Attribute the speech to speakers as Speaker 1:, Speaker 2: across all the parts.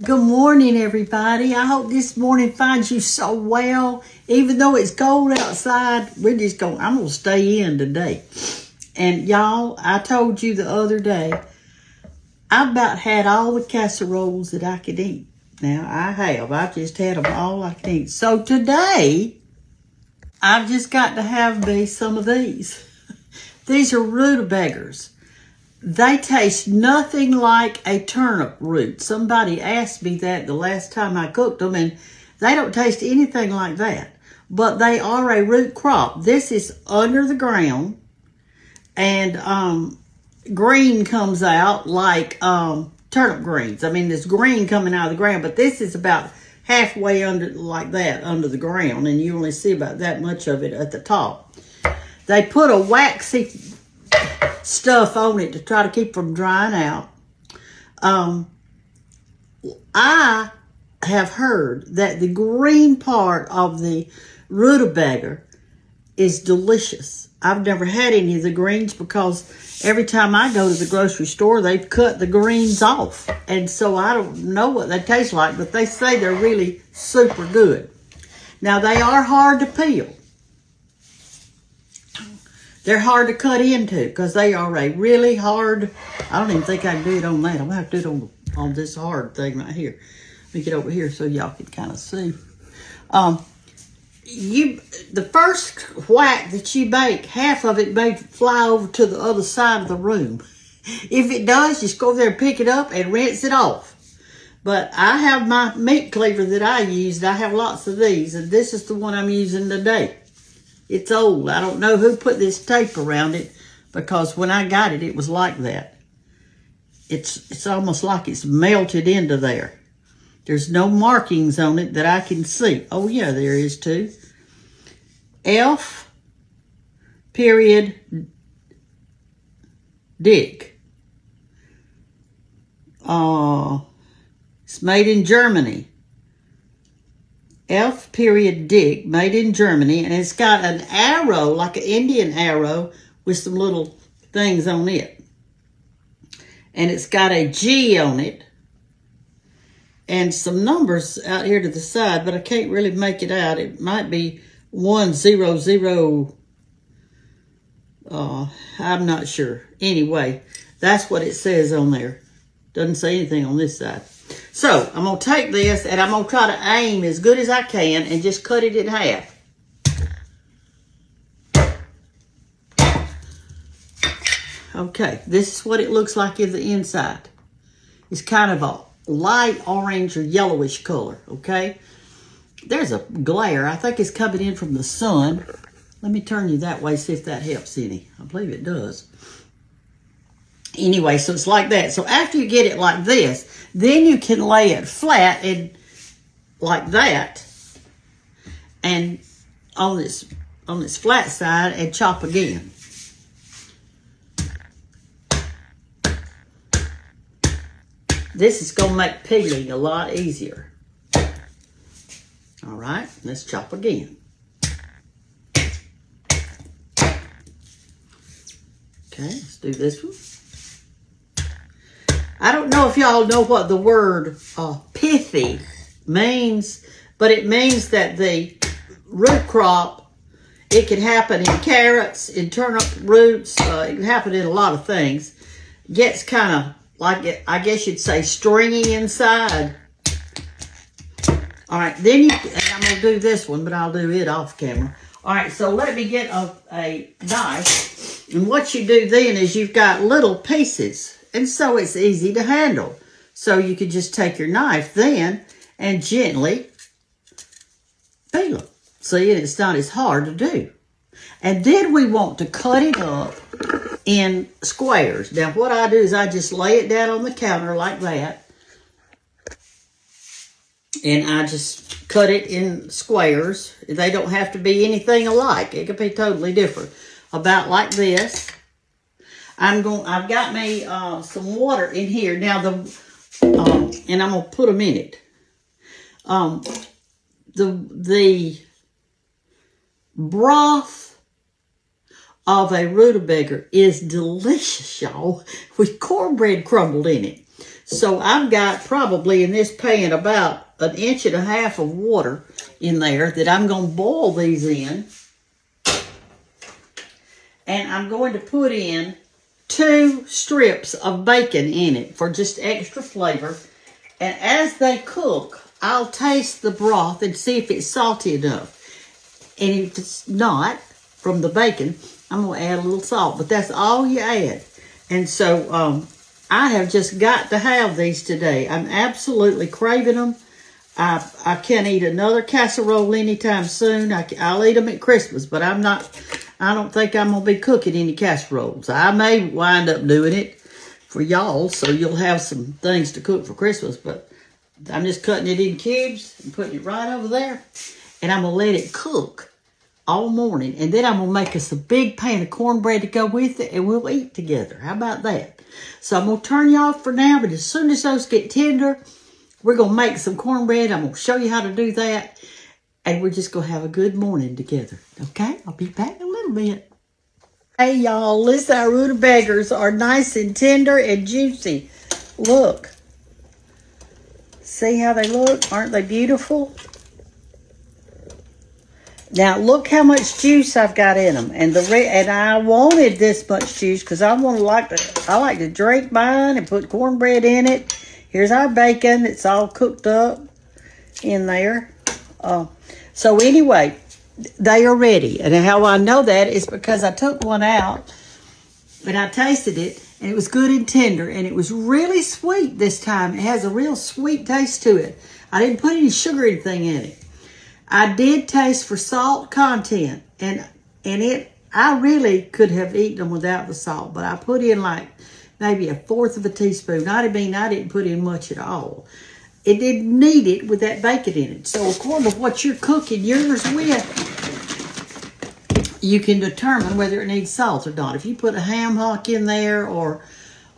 Speaker 1: Good morning, everybody. I hope this morning finds you so well. Even though it's cold outside, I'm going to stay in today. And y'all, I told you the other day, I about had all the casseroles that I could eat. Now, I have. I just had them all I can eat. So today, I've just got to have me some of these. These are rutabagas. They taste nothing like a turnip root. Somebody asked me that the last time I cooked them, and they don't taste anything like that. But they are a root crop. This is under the ground, and green comes out like turnip greens. I mean, there's green coming out of the ground, but this is about halfway under, like that, under the ground, and you only see about that much of it at the top. They put a waxy stuff on it to try to keep from drying out. I have heard that the green part of the rutabaga is delicious. I've never had any of the greens because every time I go to the grocery store, they've cut the greens off. And so I don't know what they taste like, but they say they're really super good. Now, they are hard to peel. They're hard to cut into because they are a really hard. I don't even think I can do it on that. I'm going to have to do it on this hard thing right here. Let me get over here so y'all can kind of see. The first whack that you bake, half of it may fly over to the other side of the room. If it does, just go over there and pick it up and rinse it off. But I have my meat cleaver that I used. I have lots of these, and this is the one I'm using today. It's old. I don't know who put this tape around it because when I got it, it was like that. It's almost like it's melted into there. There's no markings on it that I can see. Oh, yeah, there is too. F. Dick. It's made in Germany. F. Dick, made in Germany, and it's got an arrow, like an Indian arrow, with some little things on it. And it's got a G on it, and some numbers out here to the side, but I can't really make it out. It might be 100. I'm not sure. Anyway, that's what it says on there. Doesn't say anything on this side. So, I'm going to take this, and I'm going to try to aim as good as I can and just cut it in half. Okay, this is what it looks like in the inside. It's kind of a light orange or yellowish color, okay? There's a glare. I think it's coming in from the sun. Let me turn you that way, see if that helps any. I believe it does. Anyway, so it's like that. So after you get it like this, then you can lay it flat and like that, and on this flat side, and chop again. This is going to make peeling a lot easier. All right, let's chop again. Okay, let's do this one. I don't know if y'all know what the word pithy means, but it means that the root crop, it can happen in carrots, in turnip roots, it can happen in a lot of things. Gets kind of like, it, I guess you'd say, stringy inside. All right, then and I'm going to do this one, but I'll do it off camera. All right, so let me get a knife. And what you do then is you've got little pieces. And so it's easy to handle. So you could just take your knife then and gently peel them. See, and it's not as hard to do. And then we want to cut it up in squares. Now what I do is I just lay it down on the counter like that. And I just cut it in squares. They don't have to be anything alike. It could be totally different. About like this. I've got me some water in here now. And I'm gonna put them in it. The broth of a rutabaga is delicious, y'all, with cornbread crumbled in it. So I've got probably in this pan about 1.5 inches of water in there that I'm going to boil these in. And I'm going to put in 2 strips of bacon in it for just extra flavor. And as they cook, I'll taste the broth and see if it's salty enough. And if it's not, from the bacon, I'm going to add a little salt. But that's all you add. And so I have just got to have these today. I'm absolutely craving them. I can't eat another casserole anytime soon. I'll eat them at Christmas, but I don't think I'm going to be cooking any casseroles. I may wind up doing it for y'all, so you'll have some things to cook for Christmas, but I'm just cutting it in cubes and putting it right over there, and I'm going to let it cook all morning, and then I'm going to make us a big pan of cornbread to go with it, and we'll eat together. How about that? So I'm going to turn you off for now, but as soon as those get tender, we're going to make some cornbread. I'm going to show you how to do that. And we're just going to have a good morning together. Okay? I'll be back in a little bit. Hey, y'all. Listen, our rutabagas are nice and tender and juicy. Look. See how they look? Aren't they beautiful? Now, look how much juice I've got in them. And I wanted this much juice because I like to drink mine and put cornbread in it. Here's our bacon. It's all cooked up in there. So anyway, they are ready. And how I know that is because I took one out and I tasted it. And it was good and tender. And it was really sweet this time. It has a real sweet taste to it. I didn't put any sugar or anything in it. I did taste for salt content. And I really could have eaten them without the salt. But I put in like maybe 1/4 of a teaspoon. I didn't put in much at all. It didn't need it with that bacon in it. So according to what you're cooking yours with, you can determine whether it needs salt or not. If you put a ham hock in there or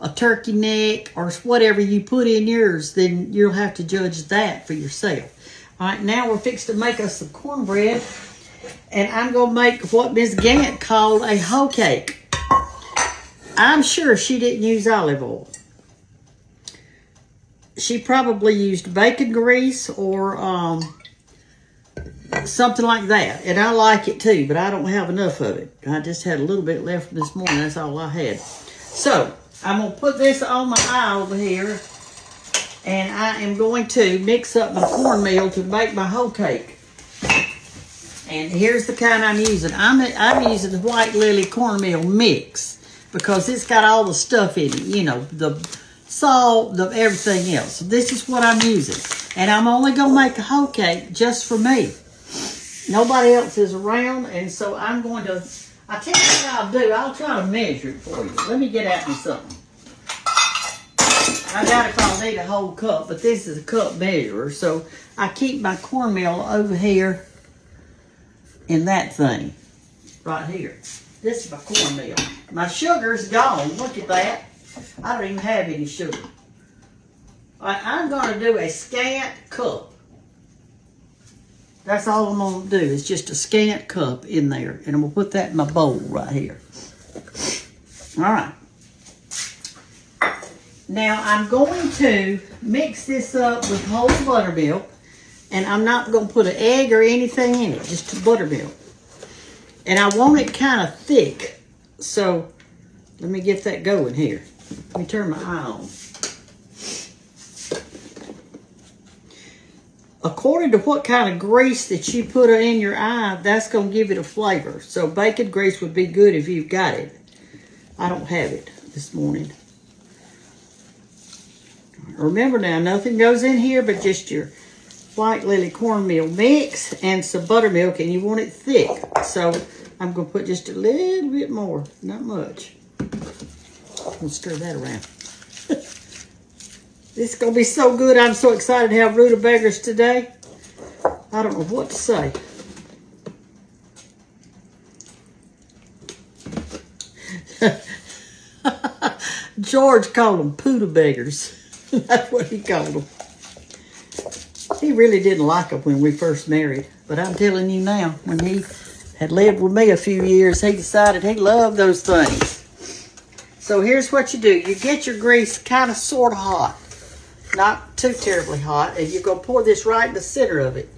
Speaker 1: a turkey neck or whatever you put in yours, then you'll have to judge that for yourself. All right, now we're fixing to make us some cornbread. And I'm going to make what Miss Gantt called a hoe cake. I'm sure she didn't use olive oil. She probably used bacon grease or something like that. And I like it too, but I don't have enough of it. I just had a little bit left from this morning. That's all I had. So I'm going to put this on my eye over here. And I am going to mix up my cornmeal to make my hoe cake. And here's the kind I'm using. I'm using the White Lily cornmeal mix because it's got all the stuff in it. You know, the salt, the everything else. So this is what I'm using. And I'm only going to make a hoe cake just for me. Nobody else is around. And so I'm going to, I'll tell you what I'll do. I'll try to measure it for you. Let me get out me something. I doubt if I'll need a whole cup, but this is a cup measurer. So I keep my cornmeal over here in that thing right here. This is my cornmeal. My sugar's gone. Look at that. I don't even have any sugar. All right, I'm going to do a scant cup. That's all I'm going to do is just a scant cup in there. And I'm going to put that in my bowl right here. All right. Now, I'm going to mix this up with whole buttermilk. And I'm not going to put an egg or anything in it, just buttermilk. And I want it kind of thick. So, let me get that going here. Let me turn my eye on. According to what kind of grease that you put in your eye, that's going to give it a flavor. So, bacon grease would be good if you've got it. I don't have it this morning. Remember now, nothing goes in here but just your White Lily cornmeal mix and some buttermilk, and you want it thick. So I'm going to put just a little bit more, not much. I'm going to stir that around. This is going to be so good. I'm so excited to have rutabagas today. I don't know what to say. George called them rutabagas. That's what he called them. He really didn't like them when we first married. But I'm telling you now, when he had lived with me a few years, he decided he loved those things. So here's what you do. You get your grease kind of sort of hot. Not too terribly hot. And you're going to pour this right in the center of it.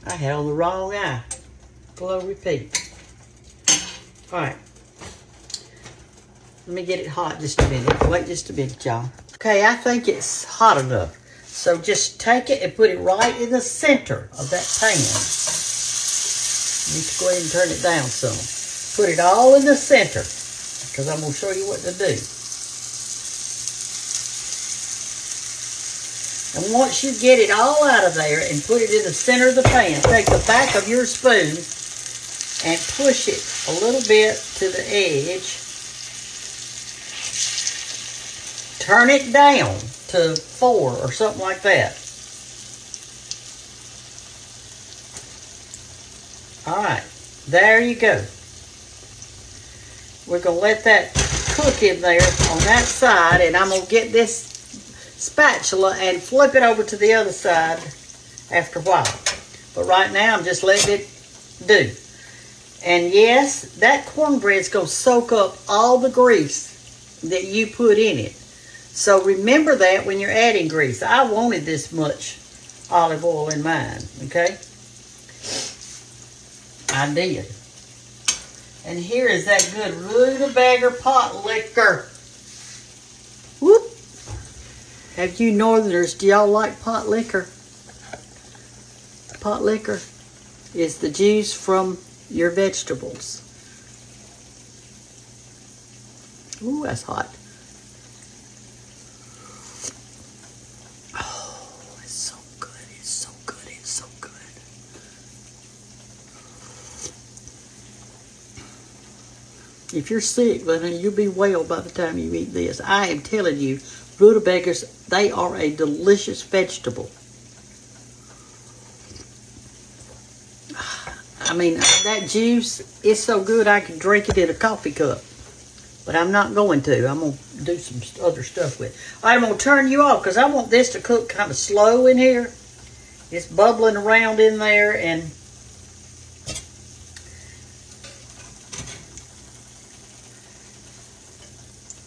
Speaker 1: I had on the wrong eye. Glow repeat. All right. Let me get it hot just a minute. Wait just a minute, y'all. Okay, I think it's hot enough. So just take it and put it right in the center of that pan. You need to go ahead and turn it down some. Put it all in the center because I'm going to show you what to do. And once you get it all out of there and put it in the center of the pan, take the back of your spoon and push it a little bit to the edge. Turn it down to 4 or something like that. All right, there you go. We're going to let that cook in there on that side, and I'm going to get this spatula and flip it over to the other side after a while. But right now, I'm just letting it do. And yes, that cornbread's going to soak up all the grease that you put in it. So remember that when you're adding grease. I wanted this much olive oil in mine, okay? I did. And here is that good Rutabagas pot liquor. Whoop. Have you Northerners, do y'all like pot liquor? Pot liquor is the juice from your vegetables. Ooh, that's hot. Oh, it's so good. It's so good. It's so good. If you're sick, then you'll be well by the time you eat this. I am telling you, rutabagas, they are a delicious vegetable. I mean, that juice is so good I could drink it in a coffee cup. But I'm not going to. I'm going to do some other stuff with it. All right, I'm going to turn you off because I want this to cook kind of slow in here. It's bubbling around in there and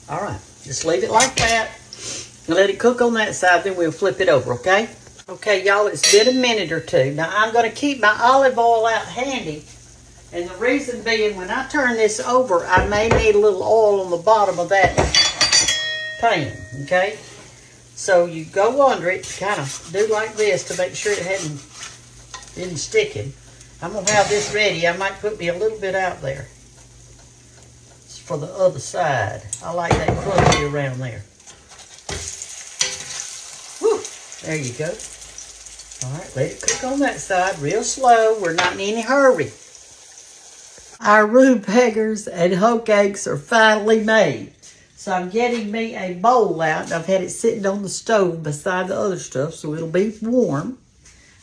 Speaker 1: all right, just leave it like that and let it cook on that side, then we'll flip it over, okay? Okay, y'all, it's been a minute or two. Now, I'm going to keep my olive oil out handy, and the reason being, when I turn this over, I may need a little oil on the bottom of that pan, okay? So you go under it, kind of do like this to make sure it isn't sticking. I'm going to have this ready. I might put me a little bit out there for the other side. I like that crunchy around there. Woo! There you go. All right, let it cook on that side real slow. We're not in any hurry. Our rutabagas and hoe cakes are finally made. So I'm getting me a bowl out. And I've had it sitting on the stove beside the other stuff so it'll be warm.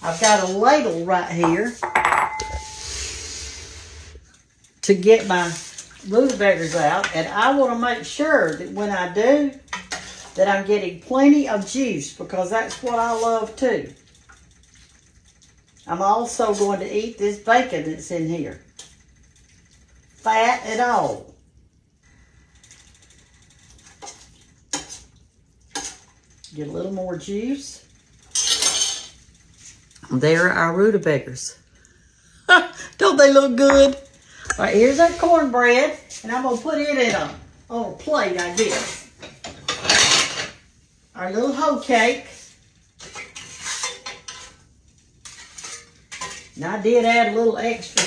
Speaker 1: I've got a ladle right here to get my rutabagas out, and I want to make sure that when I do, that I'm getting plenty of juice because that's what I love too. I'm also going to eat this bacon that's in here. Fat and all. Get a little more juice. There are our rutabagas. Don't they look good? All right, here's our cornbread, and I'm going to put it on a plate, I guess. Our little hoe cake. And I did add a little extra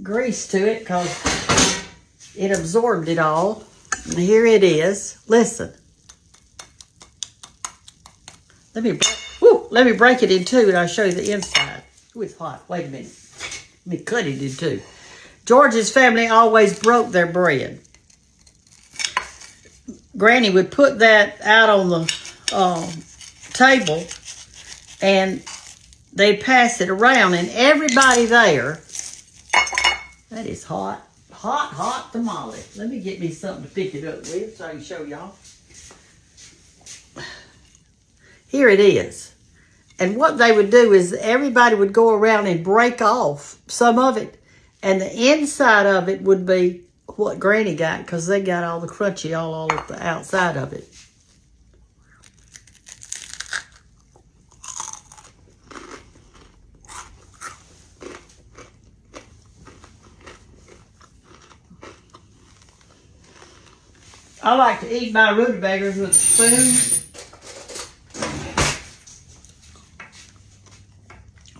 Speaker 1: grease to it because it absorbed it all. And here it is. Listen. Let me break it in two, and I'll show you the inside. Ooh, it's hot. Wait a minute. Let me cut it in two. George's family always broke their bread. Granny would put that out on the table, and they'd pass it around, and everybody there, that is hot, hot, hot tamale. Let me get me something to pick it up with so I can show y'all. Here it is. And what they would do is everybody would go around and break off some of it, and the inside of it would be what Granny got because they got all the crunchy all over the outside of it. I like to eat my rutabagas with a spoon.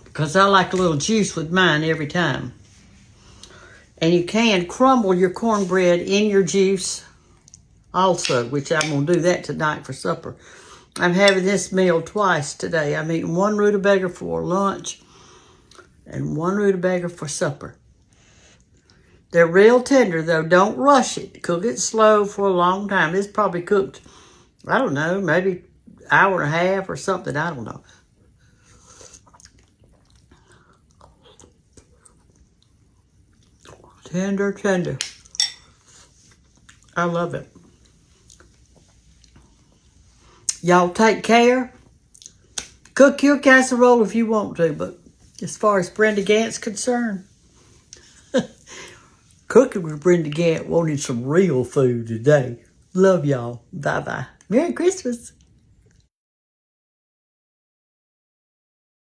Speaker 1: Because I like a little juice with mine every time. And you can crumble your cornbread in your juice also, which I'm going to do that tonight for supper. I'm having this meal twice today. I'm eating one rutabaga for lunch and one rutabaga for supper. They're real tender, though. Don't rush it. Cook it slow for a long time. It's probably cooked, I don't know, maybe an hour and a half or something. I don't know. Tender, tender. I love it. Y'all take care. Cook your casserole if you want to, but as far as Brenda Gantt's concerned, cooking with Brenda Gantt wanted some real food today. Love y'all. Bye-bye. Merry Christmas.